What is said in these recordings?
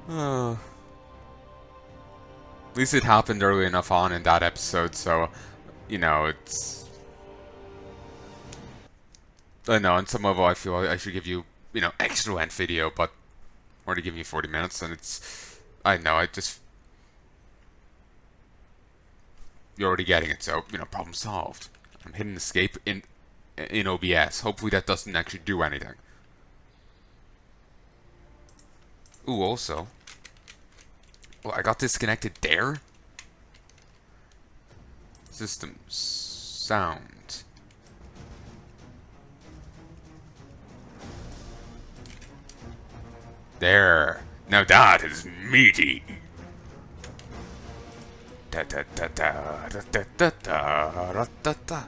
At least it happened early enough on in that episode, so, you know, it's... I know, on some level I feel I should give you, you know, extra length video, but I'm already giving you 40 minutes, and it's... I know, you're already getting it, so, you know, problem solved. I'm hitting escape in OBS. Hopefully that doesn't actually do anything. Ooh, also... Well, I got disconnected there? Systems. Sound. There. Now that is meaty. Da da da da da da da da da da.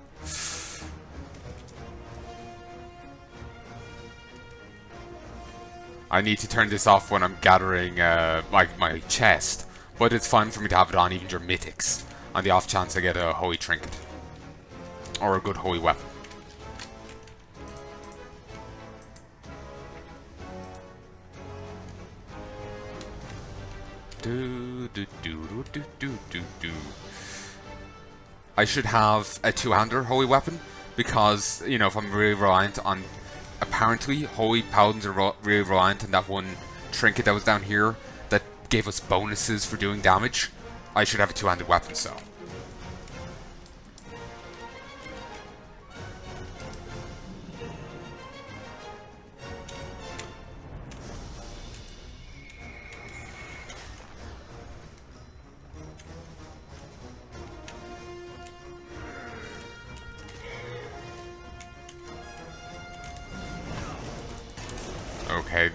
I need to turn this off when I'm gathering my chest, but it's fine for me to have it on even your mythics, on the off chance I get a holy trinket or a good holy weapon. I should have a two-hander holy weapon because, you know, if I'm really reliant on... Apparently, holy paladins are really reliant on that one trinket that was down here that gave us bonuses for doing damage. I should have a two-handed weapon, so... Okay.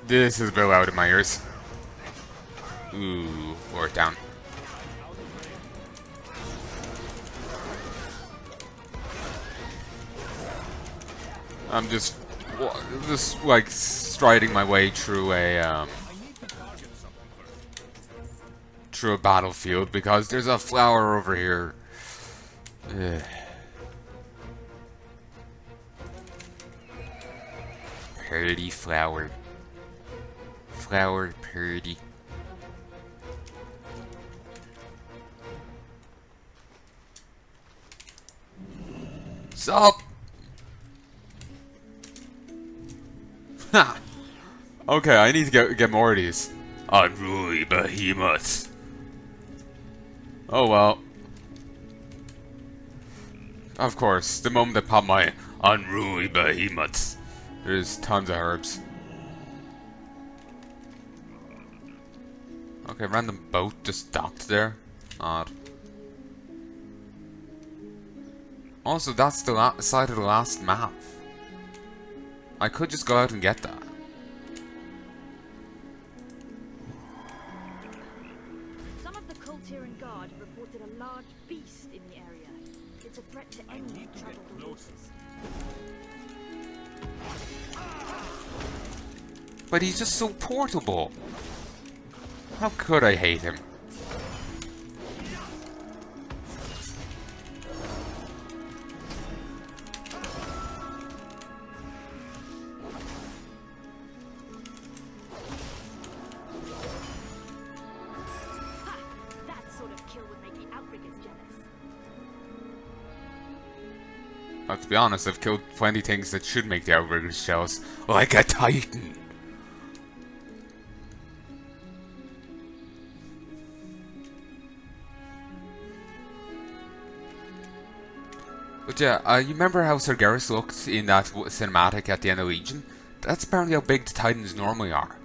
This is a bit loud in my ears. Ooh, lower it down. I'm just like striding my way through a battlefield because there's a flower over here. Ugh. Pretty flower. Flower pretty. Sup? Ha! Okay, I need to get more of these. Unruly behemoths. Oh well. Of course, the moment I pop my unruly behemoths, there's tons of herbs. Okay, random boat just docked there. Odd. Also, that's the side of the last map. I could just go out and get that. Some of the Cultiran Guard have reported a large beast in the area. It's a threat to any who travel the waters. But he's just so portable. How could I hate him? Ha! That sort of kill would make the Outriggers jealous. To be honest, I've killed plenty of things that should make the Outriggers jealous, like a Titan. But yeah, you remember how Sargeras looked in that cinematic at the end of Legion? That's apparently how big the Titans normally are.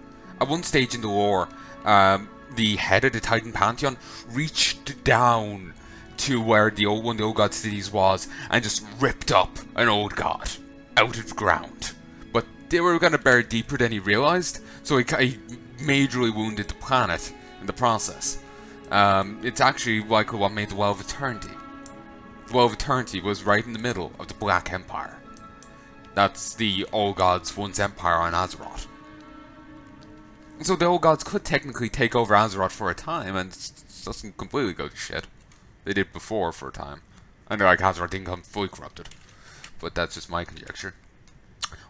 At one stage in the lore, the head of the Titan Pantheon reached down to where the one of the old god cities was and just ripped up an old god out of the ground. But they were going to bury deeper than he realized, so he majorly wounded the planet in the process. It's actually like what made the Well of Eternity. The Well of Eternity was right in the middle of the Black Empire. That's the Old Gods' once empire on Azeroth. So the Old Gods could technically take over Azeroth for a time, and it doesn't completely go to shit. They did before for a time. I know, like, Azeroth didn't come fully corrupted. But that's just my conjecture.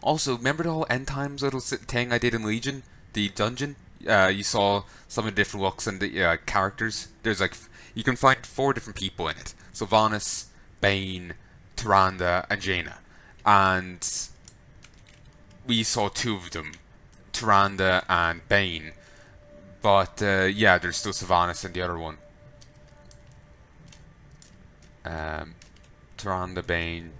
Also, remember the whole End Times little thing I did in Legion? The dungeon? you saw some of the different looks and the characters. There's like you can find 4 different people in it. Sylvanas, Bane, Tyrande, and Jaina. And we saw 2 of them, Tyrande and Bane. But yeah, there's still Sylvanas and the other one. Tyrande, Bane.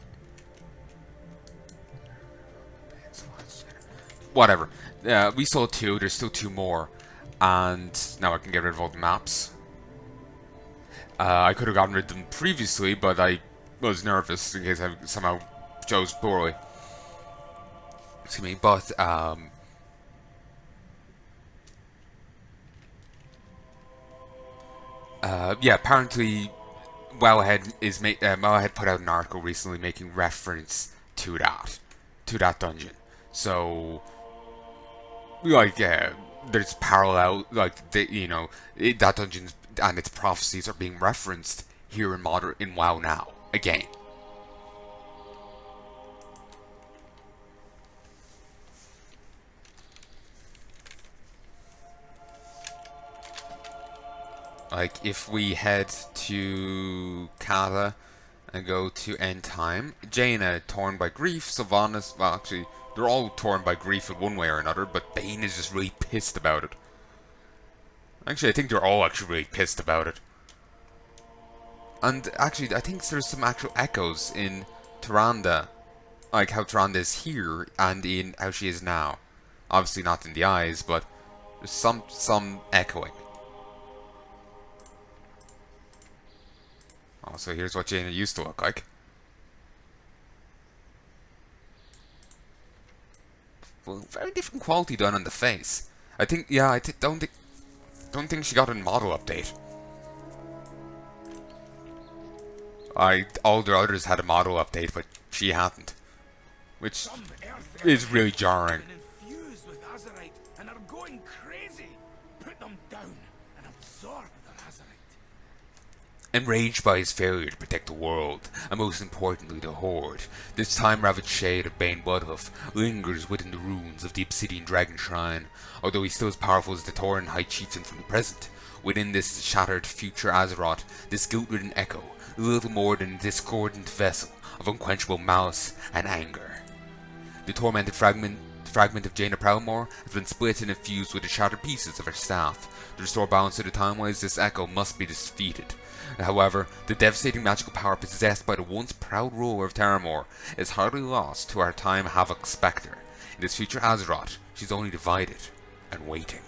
Whatever. We saw 2, there's still 2 more. And now I can get rid of all the maps. I could have gotten rid of them previously, but I was nervous in case I somehow chose poorly. Excuse me, but yeah, apparently Wellhead Wellhead put out an article recently making reference to that dungeon. So, like, there's parallel, like, that dungeon and its prophecies are being referenced here in WoW now again. Like, if we head to Kata and go to End Time, Jaina, torn by grief, Sylvanas, well, actually, they're all torn by grief in one way or another, but Bane is just really pissed about it. Actually, I think they're all actually really pissed about it. And actually, I think there's some actual echoes in Tyrande, like how Tyrande is here and in how she is now. Obviously not in the eyes, but there's some echoing. Oh, so here's what Jaina used to look like. Well, very different quality done on the face. I think, yeah, I don't think she got a model update. All the others had a model update, but she hadn't, which is really jarring. Infused with Azerite and are going crazy. Put them down and absorb the Azerite. Enraged by his failure to protect the world, and most importantly the Horde, this time-ravaged shade of Bane Bloodhoof lingers within the ruins of the Obsidian Dragon Shrine. Although he's still as powerful as the Tauren High Chieftain from the present, within this shattered future Azeroth, this guilt-ridden echo, little more than a discordant vessel of unquenchable malice and anger. The tormented fragment of Jaina Proudmoore has been split and infused with the shattered pieces of her staff. To restore balance to the timelines, this echo must be defeated. However, the devastating magical power possessed by the once proud ruler of Terramore is hardly lost to our time Havoc Spectre. In this future Azeroth, she's only divided and waiting.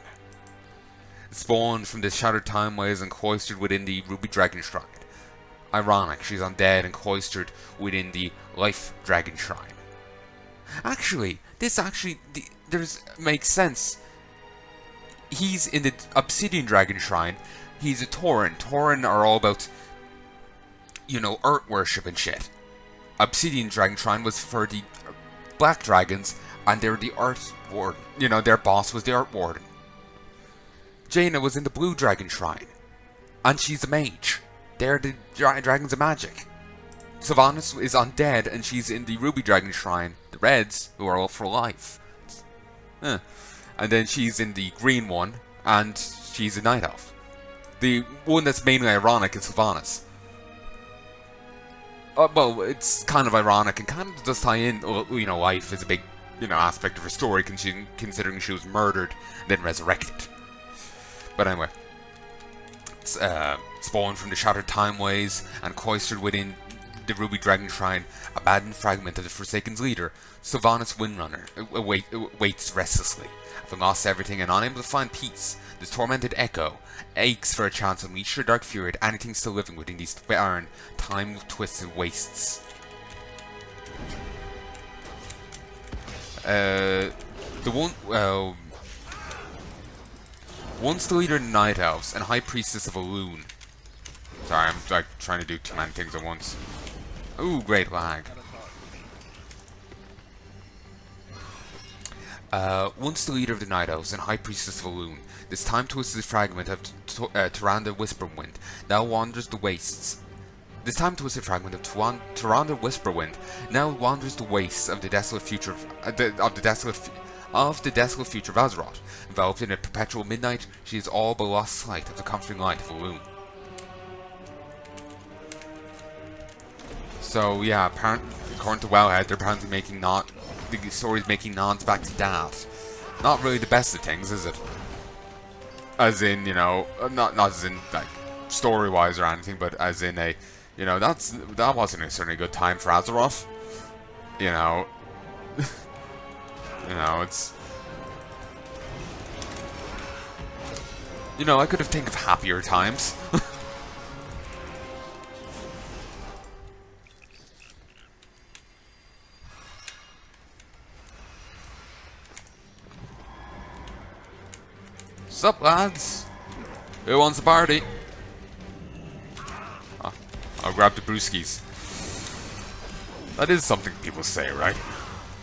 Spawned from the shattered timeways and cloistered within the Ruby Dragon Shrine. Ironic, she's undead and cloistered within the Life Dragon Shrine. Actually, makes sense. He's in the Obsidian Dragon Shrine. He's a Tauren. Tauren are all about, earth worship and shit. Obsidian Dragon Shrine was for the Black Dragons, and they're the Earth Warden. Their boss was the Earth Warden. Jaina was in the Blue Dragon Shrine, and she's a mage. They're the Dragons of Magic. Sylvanas is undead, and she's in the Ruby Dragon Shrine. The Reds, who are all for life. And then she's in the Green one, and she's a Night Elf. The one that's mainly ironic is Sylvanas. Well, it's kind of ironic and kind of does tie in, life is a big, aspect of her story, considering she was murdered and then resurrected. But anyway, it's spawned from the shattered timeways and cloistered within the Ruby Dragon Shrine, abandoned fragment of the Forsaken's leader, Sylvanas Windrunner waits restlessly. Having lost everything and unable to find peace, this tormented echo aches for a chance to unleash her dark fury at anything still living within these barren, time-twisted wastes. Once the leader of the Night Elves and High Priestess of Elune. Sorry, I'm trying to do too many things at once. Ooh, great lag. Once the leader of the Night Elves and High Priestess of Elune, this time-twisted fragment of Tyrande Whisperwind now wanders the wastes. This time-twisted fragment of Tyrande Whisperwind now wanders the wastes of the desolate future of the desolate of the desolate future of Azeroth. Enveloped in a perpetual midnight, she is all but lost sight of the comforting light of Elune. So yeah, apparently, according to Wellhead, they're apparently making the story's making nods back to that. Not really the best of things, is it? As in, you know, not as in like story-wise or anything, but as in a, you know, that wasn't a certainly good time for Azeroth. You know, you know, it's, you know, I could have think of happier times. Sup, lads? Who wants a party? Oh, I'll grab the brewskis. That is something people say, right?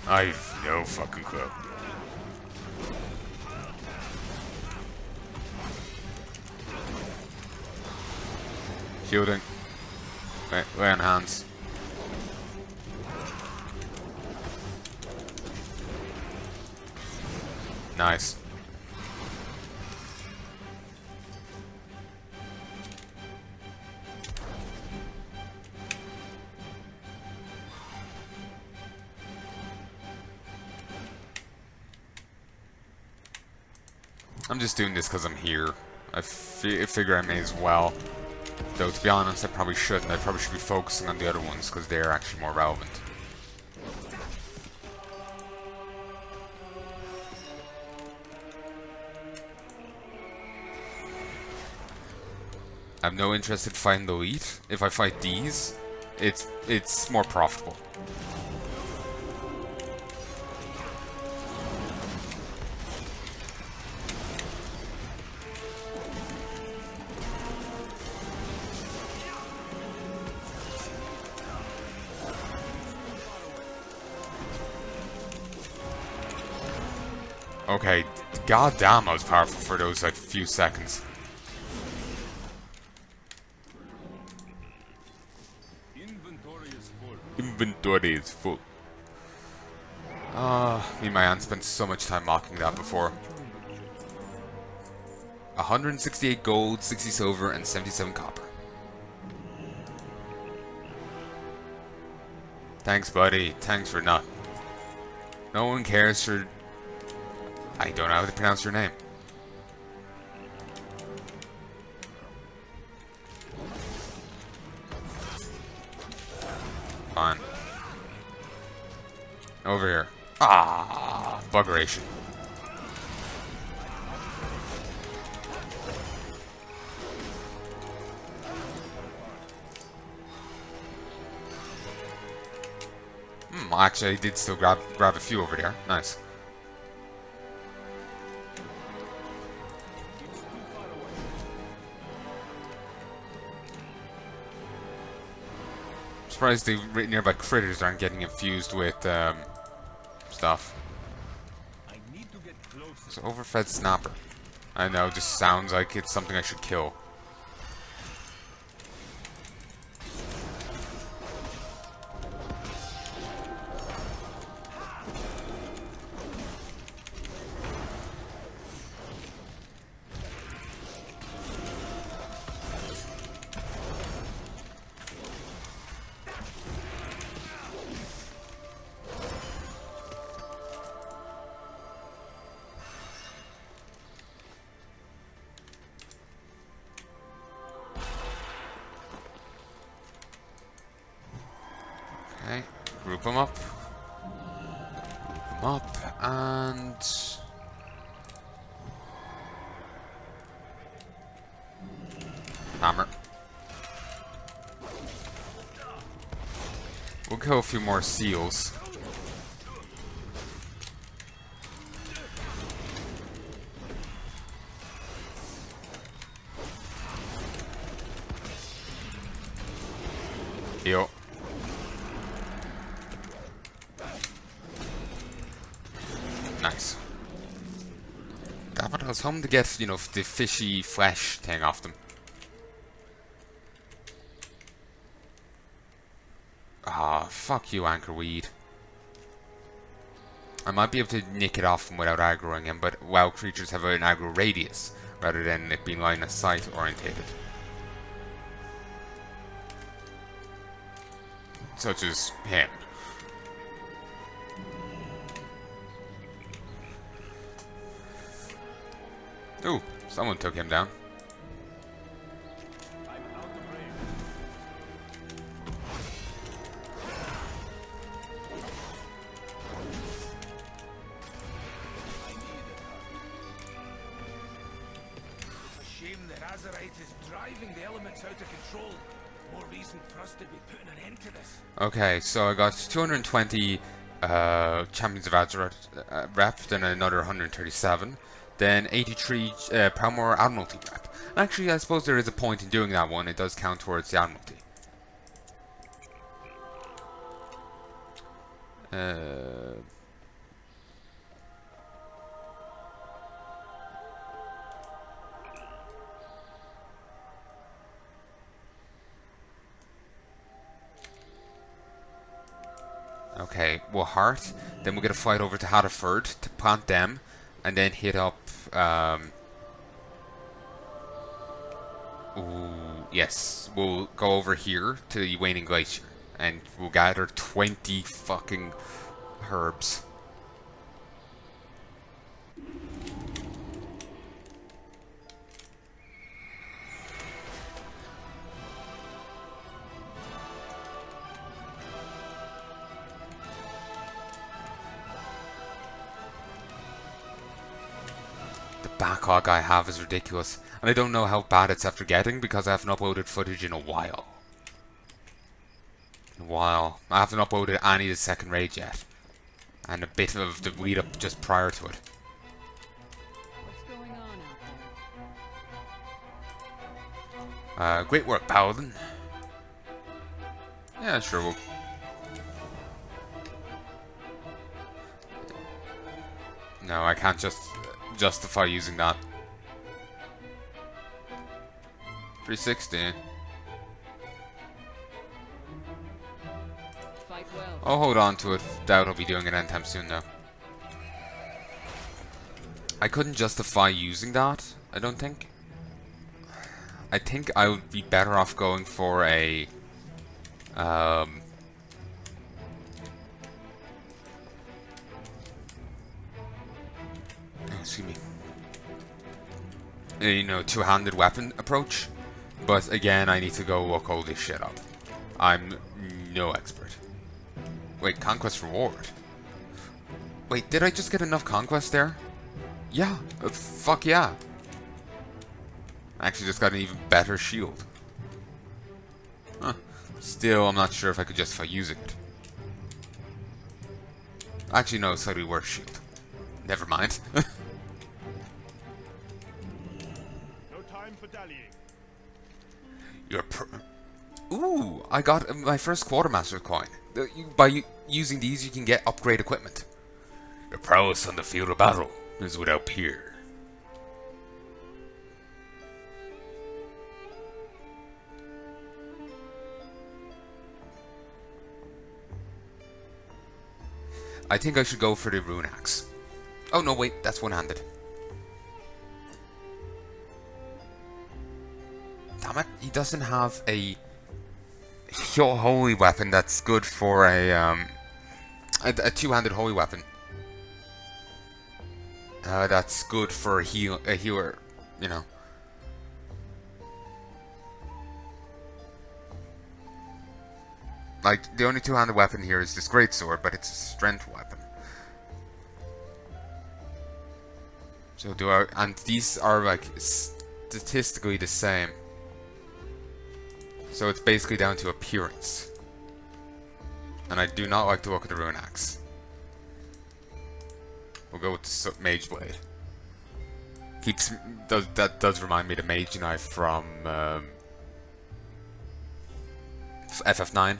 I've no fucking clue. Shielding. Wait, lay on hands. Nice. I'm just doing this because I'm here. I figure I may as well. Though, to be honest, I probably shouldn't. I probably should be focusing on the other ones because they're actually more relevant. I have no interest in fighting the elite. If I fight these, it's more profitable. Okay, goddamn, I was powerful for those like few seconds. Inventory is full. Me and my aunt spent so much time mocking that before. 168 gold, 60 silver, and 77 copper. Thanks, buddy. Thanks for nothing. No one cares for... I don't know how to pronounce your name. Fine. Over here. Ah, buggeration. Actually, I did still grab a few over there. Nice. Surprised the nearby critters aren't getting infused with stuff. So overfed snapper. I know, just sounds like it's something I should kill. Okay, group them up. Group them up, and... hammer. We'll kill a few more seals. Heal. Nice. Damn it, I was hoping to get, you know, the fishy flesh thing off them. Ah, fuck you, Anchorweed. I might be able to nick it off him without aggroing him, but WoW creatures have an aggro radius rather than it being line of sight orientated. Such as him. Ooh, someone took him down. Shame that Azeroth is driving the elements out of control. More reason for us to be putting an end to this. Okay, so I got 220 Champions of Azeroth rep, then another 137, then 83 Proudmoore Admiralty rep. Actually, I suppose there is a point in doing that one. It does count towards the Admiralty. Okay, we'll heart, then we'll get a flight over to Haddiford to plant them, and then hit up, ooh, yes, we'll go over here to the Waning Glacier, and we'll gather 20 fucking herbs. Backlog I have is ridiculous, and I don't know how bad it's after getting because I haven't uploaded footage in a while. I haven't uploaded any of the second raid yet, and a bit of the lead up just prior to it. What's going on out there? Great work, Paladin. Yeah, sure. We'll... No, I can't just justify using that. 360. Fight well. I'll hold on to it. Doubt I'll be doing it anytime soon though. I couldn't justify using that, I don't think. I think I would be better off going for a excuse me. You know, two-handed weapon approach. But again, I need to go look all this shit up. I'm no expert. Wait, Conquest reward. Wait, did I just get enough Conquest there? Yeah, fuck yeah. I actually just got an even better shield. Huh. Still, I'm not sure if I could justify using it. Actually, no, it's slightly worse shield. Never mind. You're Ooh, I got my first Quartermaster coin. By using these, you can get upgrade equipment. Your prowess on the field of battle is without peer. I think I should go for the rune axe. Oh no, wait, that's one-handed. Damn it, he doesn't have a holy weapon that's good for a two-handed holy weapon. That's good for a healer, you know. Like, the only two-handed weapon here is this greatsword, but it's a strength weapon. So and these are like statistically the same. So it's basically down to appearance. And I do not like to look at the rune axe. We'll go with the mage blade. That does remind me of the mage knife from FF9.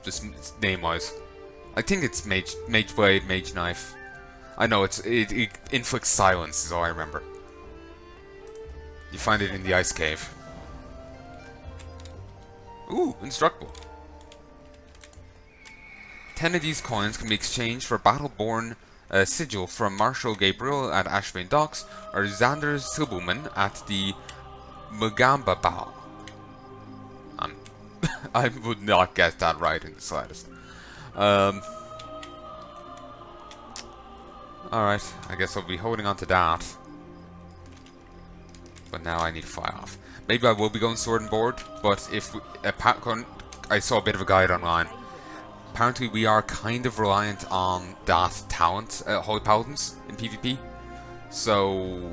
Just name-wise, I think it's mage blade, mage knife. I know it inflicts silence is all I remember. You find it in the ice cave. Ooh, instructable. 10 of these coins can be exchanged for Battleborn Sigil from Marshal Gabriel at Ashvane Docks or Xander Silberman at the Mugamba Bow. I would not get that right in the slightest. Alright, I guess I'll be holding on to that. But now I need to fly off. Maybe I will be going sword and board, but if we, I saw a bit of a guide online. Apparently we are kind of reliant on that talent, Holy Paladins, in PvP. So,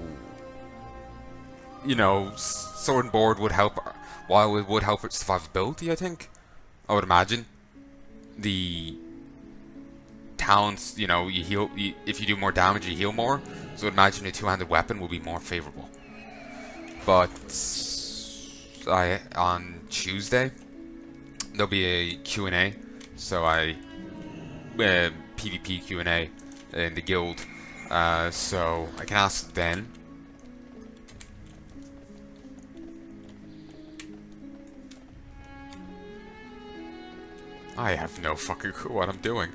you know, sword and board would help, while it would help with survivability, I think. I would imagine. The talents, you know, you heal, if you do more damage, you heal more. So I'd imagine a two-handed weapon will be more favorable. But on Tuesday there'll be a Q&A, so PvP Q&A in the guild, so I can ask then. I have no fucking clue what I'm doing.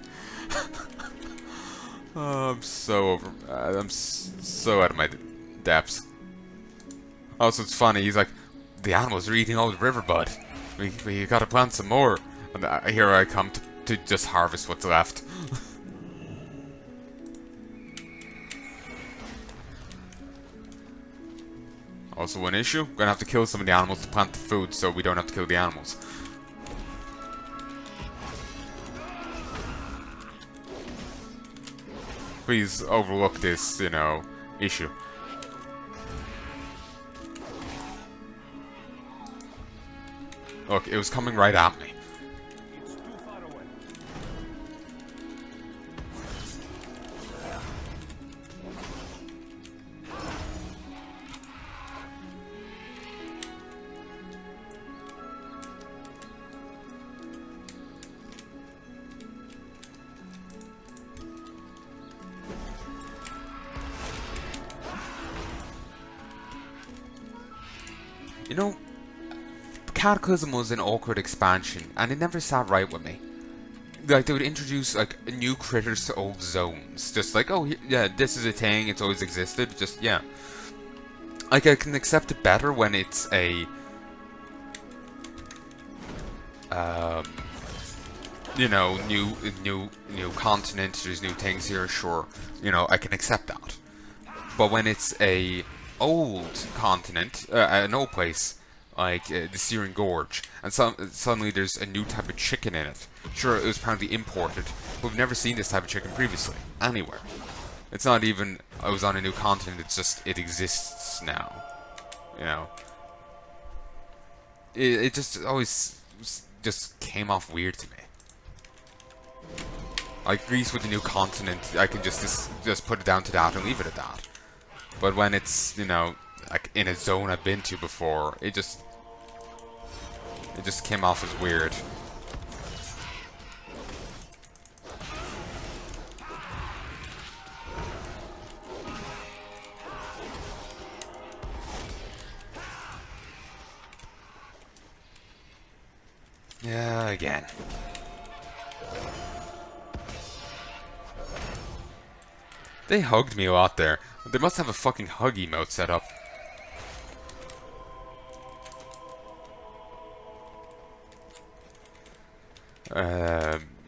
I'm so out of my depths. Also, it's funny, he's like, the animals are eating all the river bud. We gotta plant some more. And here I come to just harvest what's left. Also, one issue, we're gonna have to kill some of the animals to plant the food so we don't have to kill the animals. Please overlook this, you know, issue. Look, it was coming right at me. It's too far away. You know, Cataclysm was an awkward expansion, and it never sat right with me. Like, they would introduce, like, new critters to old zones. Just like, oh, yeah, this is a thing, it's always existed, just, yeah. Like, I can accept it better when it's a... you know, new continent, there's new things here, sure. You know, I can accept that. But when it's a old continent, an old place, like the Syrian Gorge, and suddenly there's a new type of chicken in it. Sure, it was apparently imported, but we've never seen this type of chicken previously, anywhere. It's not even, I was on a new continent, it's just, it exists now. You know? It just always just came off weird to me. Like Greece with the new continent, I can just put it down to that and leave it at that. But when it's, you know, like in a zone I've been to before, it just came off as weird. Yeah, again. They hugged me a lot there. They must have a fucking hug emote set up.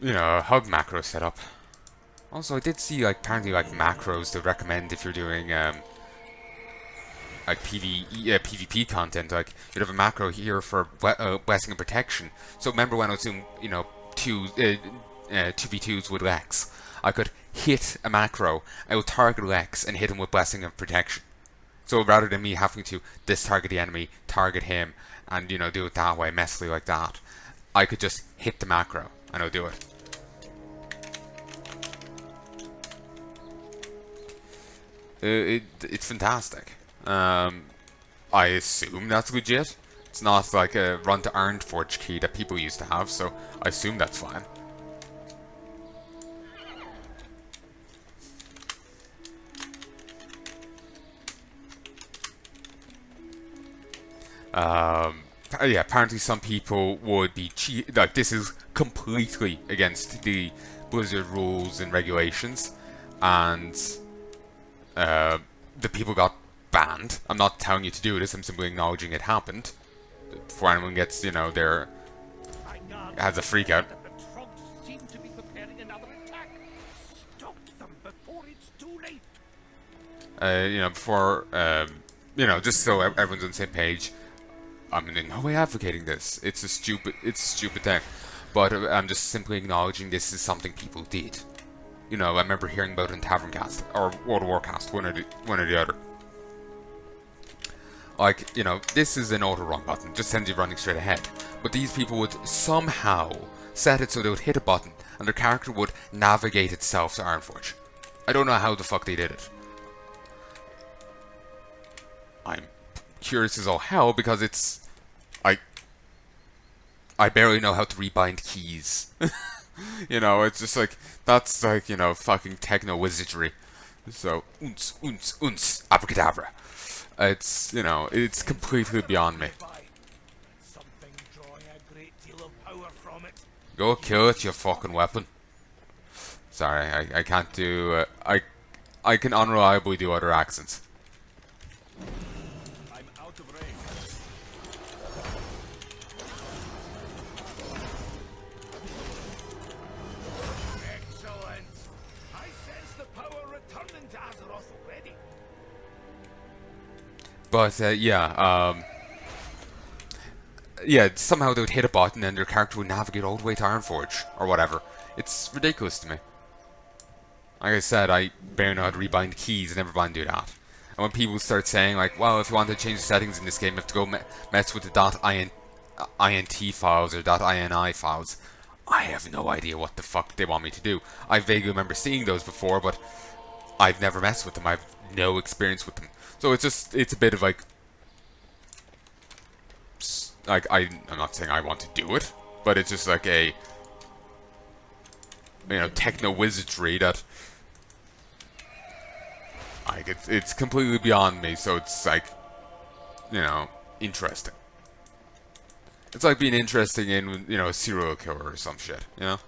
You know, a hug macro setup. Also, I did see, like, apparently, like, macros to recommend if you're doing, like, PvP content. Like, you'd have a macro here for blessing and protection. So remember when I was doing, you know, 2v2s with Lex, I could hit a macro, I would target Lex and hit him with blessing and protection. So rather than me having to target the enemy, target him, and, you know, do it that way, messily like that, I could just hit the macro and I'll do it. It's fantastic. I assume that's legit. It's not like a run to earned forge key that people used to have, so I assume that's fine. Yeah, apparently some people would be like, this is completely against the Blizzard rules and regulations, and the people got banned. I'm not telling you to do this, I'm simply acknowledging it happened. Before anyone gets, has a freak out. The Trogs seem to be preparing another attack. Stop them before it's too late. Before, just so everyone's on the same page, I'm in no way advocating this. It's a stupid thing. But I'm just simply acknowledging this is something people did. I remember hearing about it in Taverncast, or World of Warcast, one or the other. Like, this is an auto-run button, just sends you running straight ahead. But these people would somehow set it so they would hit a button, and their character would navigate itself to Ironforge. I don't know how the fuck they did it. I'm curious as all hell, because it's... I barely know how to rebind keys. It's just like, that's like, fucking techno-wizardry. So, unce, abracadabra. It's completely beyond me. Something drawing a great deal of power from it. Go kill it, you fucking weapon. Sorry, I can't do, I can unreliably do other accents. I'm out of range. Excellent. I sense the power returning to Azeroth already. But, somehow they would hit a button and their character would navigate all the way to Ironforge, or whatever. It's ridiculous to me. Like I said, I barely know how to rebind keys, never mind do that. And when people start saying, like, well, if you want to change the settings in this game, you have to go mess with the .int files or .ini files, I have no idea what the fuck they want me to do. I vaguely remember seeing those before, but I've never messed with them. I have no experience with them. So it's a bit of like I'm not saying I want to do it, but it's just like a techno wizardry that it's completely beyond me. So it's like interesting. It's like being interesting in a serial killer or some shit. The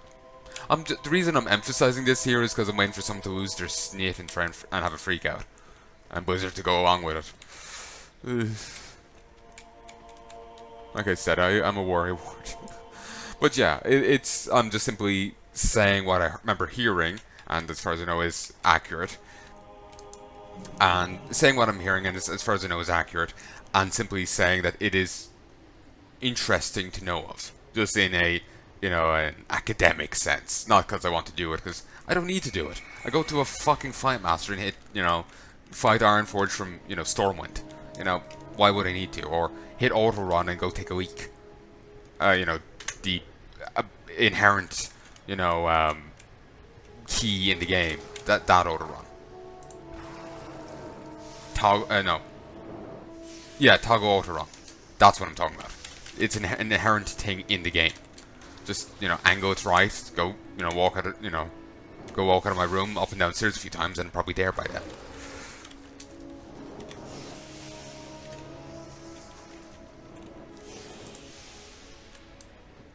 reason I'm emphasizing this here is because I'm waiting for someone to lose their snit and try and have a freak out, and Blizzard to go along with it. Like I said, I'm a warrior ward. But yeah, I'm just simply saying what I remember hearing, and as far as I know is accurate. And saying what I'm hearing, and as far as I know is accurate, and simply saying that it is interesting to know of. Just in a, an academic sense. Not because I want to do it, because I don't need to do it. I go to a fucking Fight Master and hit, fight Ironforge from, Stormwind. Why would I need to? Or hit auto run and go take a leak. The inherent, key in the game. That auto run. No. Yeah, toggle auto run. That's what I'm talking about. It's an inherent thing in the game. Just, angle it right, go, walk out of, go walk out of my room, up and down stairs a few times, and I'm probably there by then.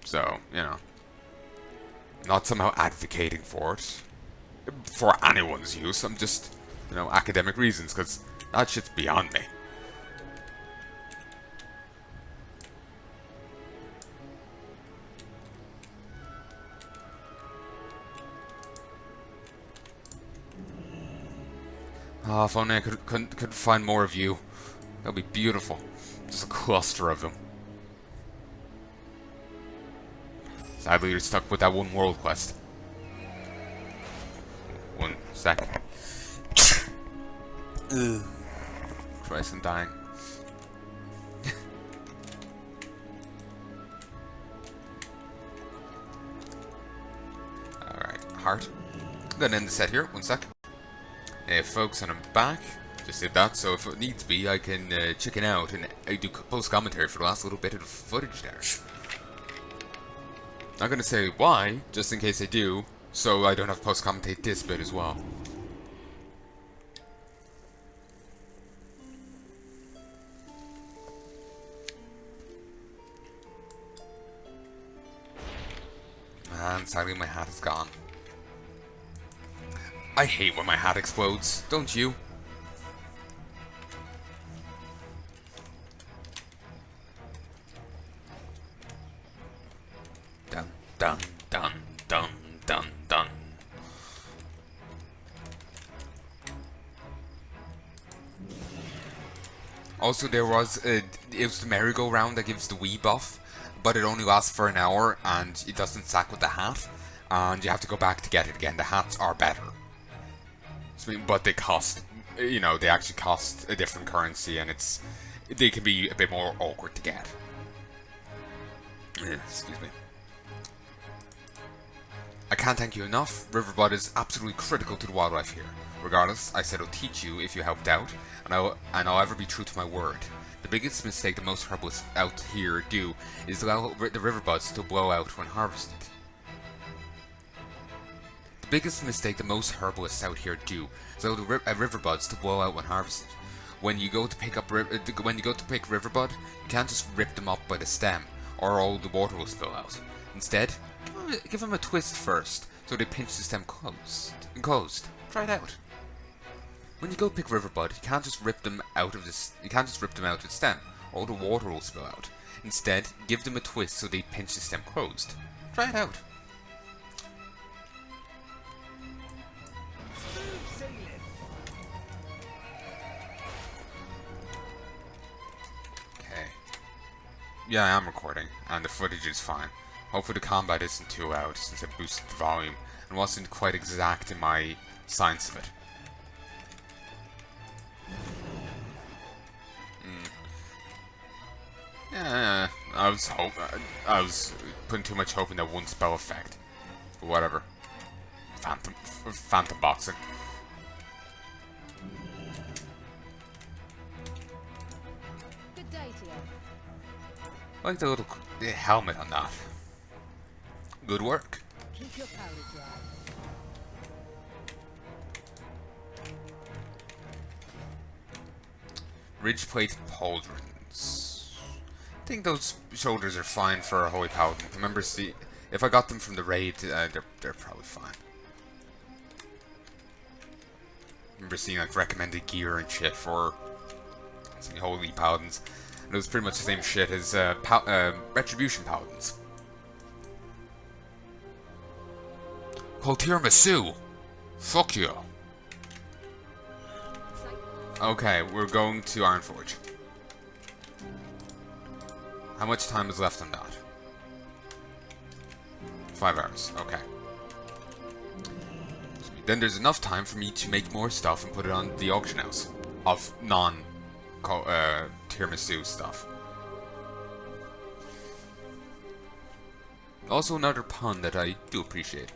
So, not somehow advocating for it, for anyone's use. I'm just, academic reasons, because that shit's beyond me. Ah, if only I could find more of you. That'd be beautiful. Just a cluster of them. Sadly, you're stuck with that one world quest. One sec. Christ, I'm dying. Alright, heart. I'm gonna end the set here, one sec. Hey folks, and I'm back. Just did that, so if it needs be, I can chicken out and I do post commentary for the last little bit of footage there. Not gonna say why, just in case I do, so I don't have to post commentate this bit as well. and sadly my hat is gone. I hate when my hat explodes, don't you? Dun dun dun dun dun dun. Also, it was the merry-go-round that gives the Wii buff, but it only lasts for an hour and it doesn't stack with the hat, and you have to go back to get it again. The hats are better, but they cost, you know, they actually cost a different currency, and they can be a bit more awkward to get. Excuse me. I can't thank you enough. Riverbud is absolutely critical to the wildlife here. Regardless, I said I'll teach you if you helped out, and I'll ever be true to my word. The biggest mistake that most herbalists out here do is allow the riverbuds to blow out when harvested. The biggest mistake that most herbalists out here do is allow the riverbuds to blow out when harvested. When you go to pick riverbud, you can't just rip them up by the stem, or all the water will spill out. Instead, give them a twist first, so they pinch the stem closed. Try it out. When you go pick riverbud, you can't just rip them out of the stem, or the water will spill out. Instead, give them a twist so they pinch the stem closed. Try it out. Okay. Yeah, I am recording, and the footage is fine. Hopefully the combat isn't too loud, since I boosted the volume, and wasn't quite exact in my science of it. Yeah, I was putting too much hope in that one spell effect. But whatever. Phantom boxing. Good day to you. I like the little helmet on that. Good work. Keep your powder dry. Ridge-plated pauldrons. I think those shoulders are fine for a Holy Paladin. Remember, if I got them from the raid, they're probably fine. Remember seeing like recommended gear and shit for some Holy Paladins, and it was pretty much the same shit as Retribution Paladins. Cold tiramisu! Fuck you! Okay, we're going to Ironforge. How much time is left on that? 5 hours, okay. Then there's enough time for me to make more stuff and put it on the auction house of non-tiramisu stuff. Also another pun that I do appreciate.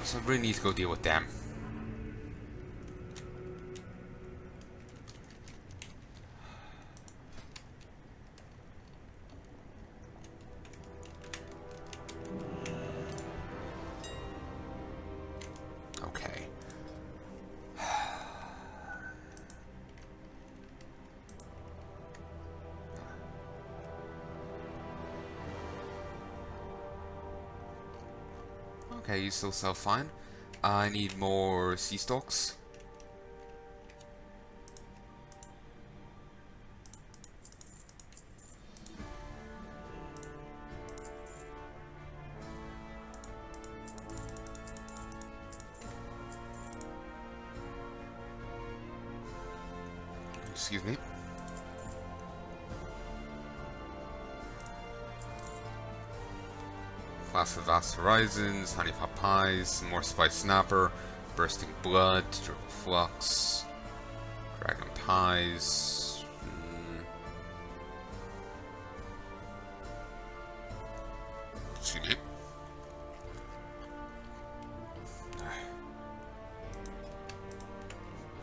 So I really need to go deal with them. Okay. Okay, you still sell fine. I need more sea stalks. Excuse me. Class of Vast Horizons, Honey Pot Pies, more Spice Snapper, Bursting Blood, Triple Flux, Dragon Pies. Excuse me.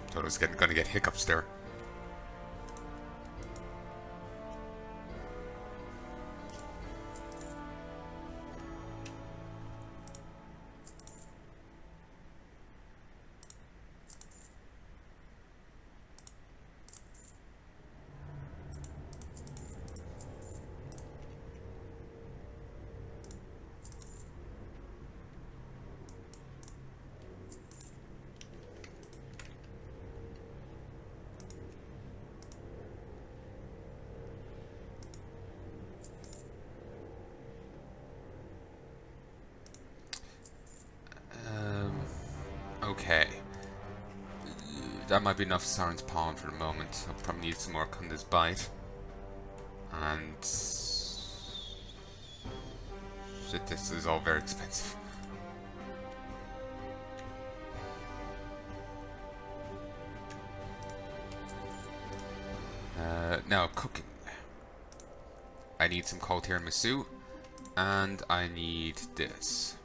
Thought I was gonna get hiccups there. Okay. That might be enough Siren's Pollen for the moment. I'll probably need some more Kunda's Bite. And... shit, this is all very expensive. Now, cooking. I need some cold tiramisu. And I need this.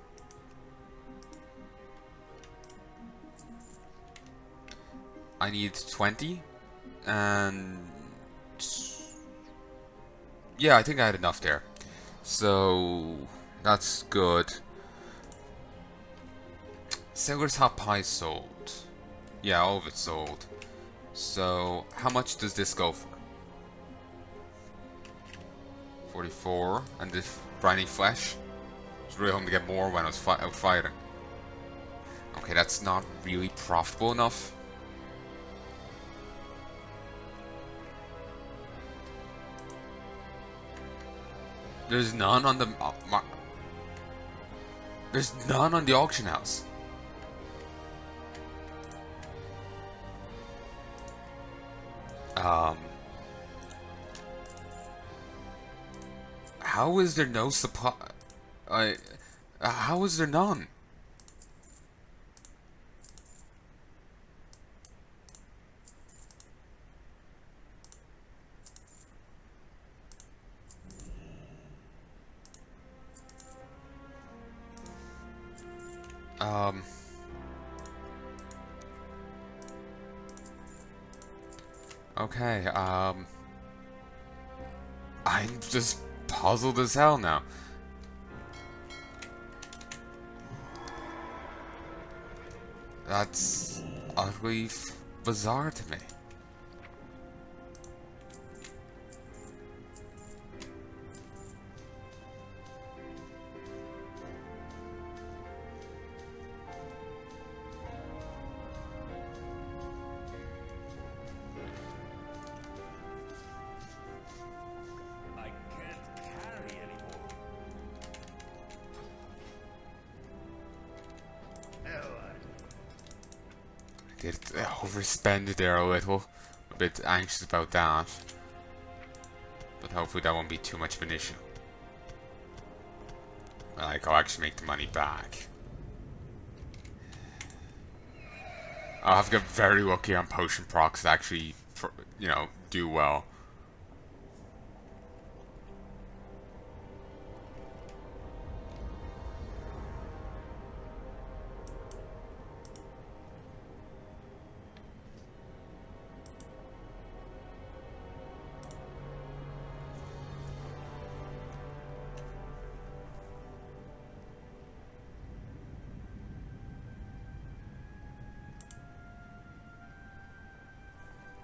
I need 20, and yeah, I think I had enough there, so that's good. Silver's hot pie sold. Yeah, all of it sold. So how much does this go for? 44, and this briny flesh. I was really hoping to get more when I was out fighting. Okay, that's not really profitable enough. There's none on the there's none on the auction house. How is there no supply? How is there none? Okay, I'm just puzzled as hell now. That's utterly bizarre to me. Did overspend there a little. A bit anxious about that. But hopefully that won't be too much of an issue. Like, I'll actually make the money back. I'll have to get very lucky on potion procs to actually, you know, do well.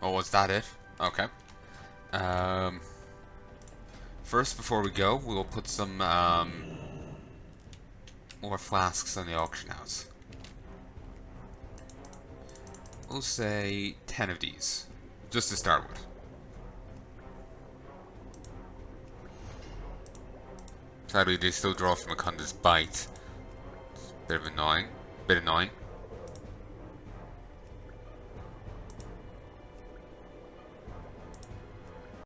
Oh, was that it? Okay. First, before we go, we'll put some more flasks on the auction house. We'll say 10 of these, just to start with. Sadly, they still draw from a Conquest bite. Bit annoying.